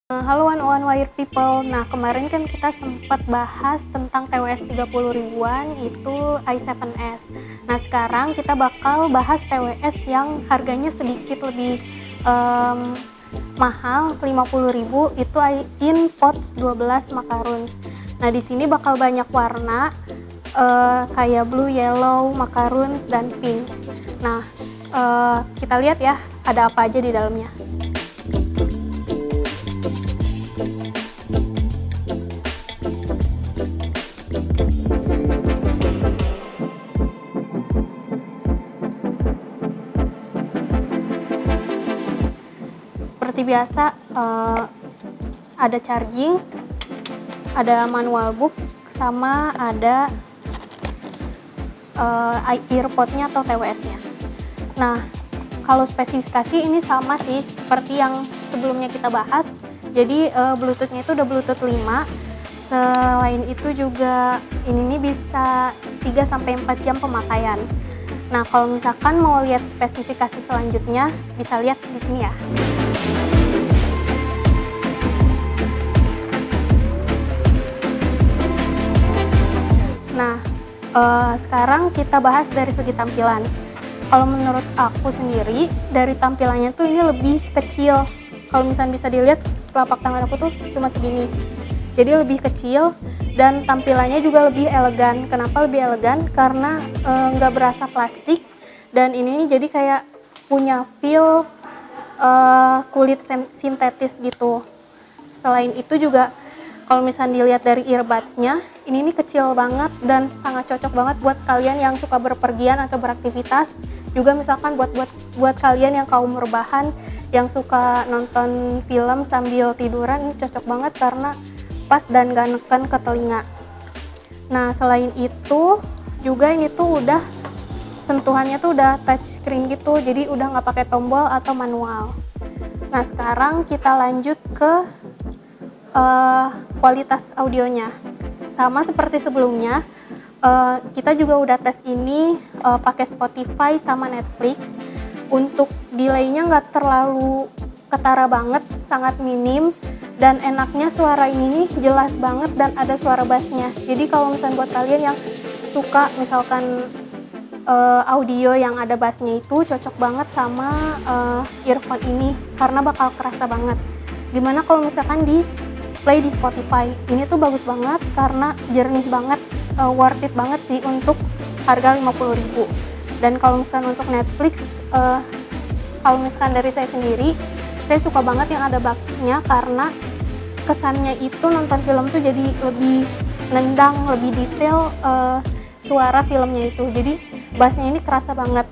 Halo one wire people. Nah, kemarin kan kita sempat bahas tentang TWS 30 ribuan itu i7s. Nah, sekarang kita bakal bahas TWS yang harganya sedikit lebih mahal, 50.000, itu InPods 12 macaroons. Nah, di sini bakal banyak warna kayak blue, yellow, macaroons, dan pink. Nah, kita lihat ya ada apa aja di dalamnya. Seperti biasa, ada charging, ada manual book, sama ada earpodnya atau TWS-nya. Nah, kalau spesifikasi ini sama sih seperti yang sebelumnya kita bahas. Jadi Bluetooth-nya itu udah Bluetooth 5. Selain itu juga ini nih bisa 3-4 jam pemakaian. Nah, kalau misalkan mau lihat spesifikasi selanjutnya, bisa lihat di sini ya. Nah, sekarang kita bahas dari segi tampilan. Kalau menurut aku sendiri, dari tampilannya tuh ini lebih kecil. Kalau misalnya bisa dilihat, telapak tangan aku tuh cuma segini. Jadi lebih kecil dan tampilannya juga lebih elegan. Kenapa lebih elegan? Karena nggak berasa plastik dan ini jadi kayak punya feel kulit sintetis gitu. Selain itu juga kalau misalnya dilihat dari earbuds-nya, ini nih kecil banget dan sangat cocok banget buat kalian yang suka berpergian atau beraktivitas. Juga misalkan buat kalian yang kaum rebahan, yang suka nonton film sambil tiduran, ini cocok banget karena pas dan gak neken ke telinga. Nah, selain itu juga ini tuh udah sentuhannya tuh udah touch screen gitu, jadi udah nggak pakai tombol atau manual. Nah, sekarang kita lanjut ke kualitas audionya. Sama seperti sebelumnya, kita juga udah tes ini pakai Spotify sama Netflix. Untuk delaynya nggak terlalu ketara banget, sangat minim, dan enaknya suara ini nih jelas banget dan ada suara bassnya. Jadi kalau misalnya buat kalian yang suka misalkan audio yang ada bassnya itu cocok banget sama earphone ini karena bakal kerasa banget. Gimana kalau misalkan di play di Spotify, ini tuh bagus banget karena jernih banget, worth it banget sih untuk harga 50.000. Dan kalau misalnya untuk Netflix, kalau misalkan dari saya sendiri, saya suka banget yang ada bassnya karena kesannya itu nonton film tuh jadi lebih nendang, lebih detail suara filmnya itu. Jadi bassnya ini kerasa banget.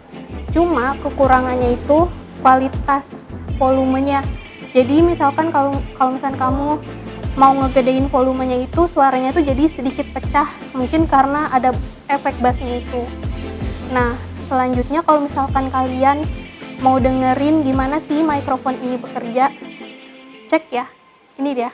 Cuma kekurangannya itu kualitas volumenya. Jadi misalkan kalau misalkan kamu mau ngegedein volumenya itu, suaranya tuh jadi sedikit pecah, mungkin karena ada efek bassnya itu. Nah, selanjutnya kalau misalkan kalian mau dengerin gimana sih mikrofon ini bekerja, cek ya, ini dia.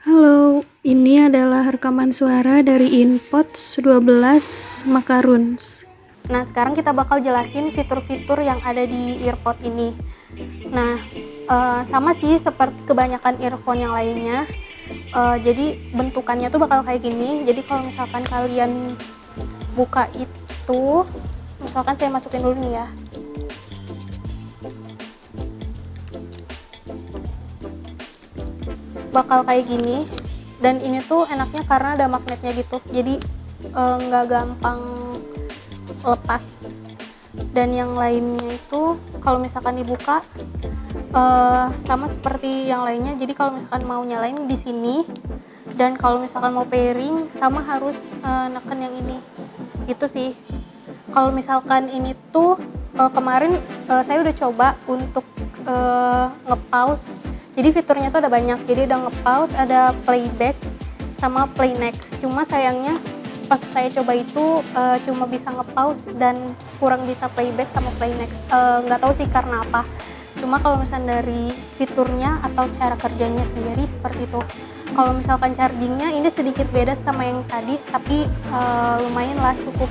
Halo, ini adalah rekaman suara dari InPods 12 macaroons. Nah, sekarang kita bakal jelasin fitur-fitur yang ada di earpod ini. Nah, sama sih seperti kebanyakan earphone yang lainnya. Jadi bentukannya tuh bakal kayak gini. Jadi kalau misalkan kalian buka itu, misalkan saya masukin dulu nih ya. Bakal kayak gini. Dan ini tuh enaknya karena ada magnetnya gitu. Jadi nggak gampang lepas. Dan yang lainnya itu kalau misalkan dibuka sama seperti yang lainnya. Jadi kalau misalkan mau nyalain di sini, dan kalau misalkan mau pairing sama harus neken yang ini. Gitu sih. Kalau misalkan ini tuh kemarin saya udah coba untuk nge-pause. Jadi fiturnya tuh ada banyak. Jadi ada nge-pause, ada playback sama play next. Cuma sayangnya pas saya coba itu cuma bisa nge-pause dan kurang bisa playback sama play next. Nggak tahu sih karena apa. Cuma kalau misalnya dari fiturnya atau cara kerjanya sendiri seperti itu. Kalau misalkan chargingnya ini sedikit beda sama yang tadi, tapi lumayan lah, cukup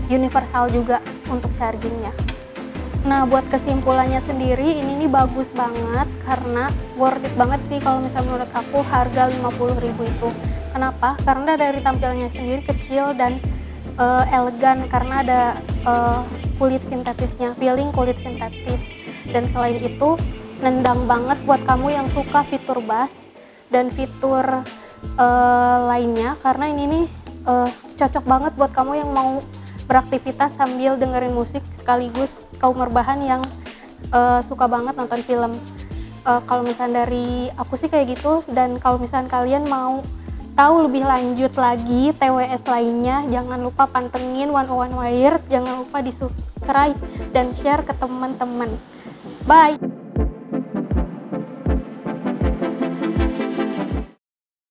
universal juga untuk chargingnya. Nah, buat kesimpulannya sendiri ini nih bagus banget karena worth it banget sih kalau misalnya menurut aku harga 50.000 itu. Kenapa? Karena dari tampilannya sendiri kecil dan elegan karena ada kulit sintetisnya, feeling kulit sintetis. Dan selain itu nendang banget buat kamu yang suka fitur bass dan fitur lainnya karena ini nih cocok banget buat kamu yang mau beraktivitas sambil dengerin musik sekaligus kaum rebahan yang suka banget nonton film. Kalau misalnya dari aku sih kayak gitu, dan kalau misalnya kalian mau tahu lebih lanjut lagi TWS lainnya, jangan lupa pantengin 101 Wired, jangan lupa di subscribe dan share ke teman-teman. Bye!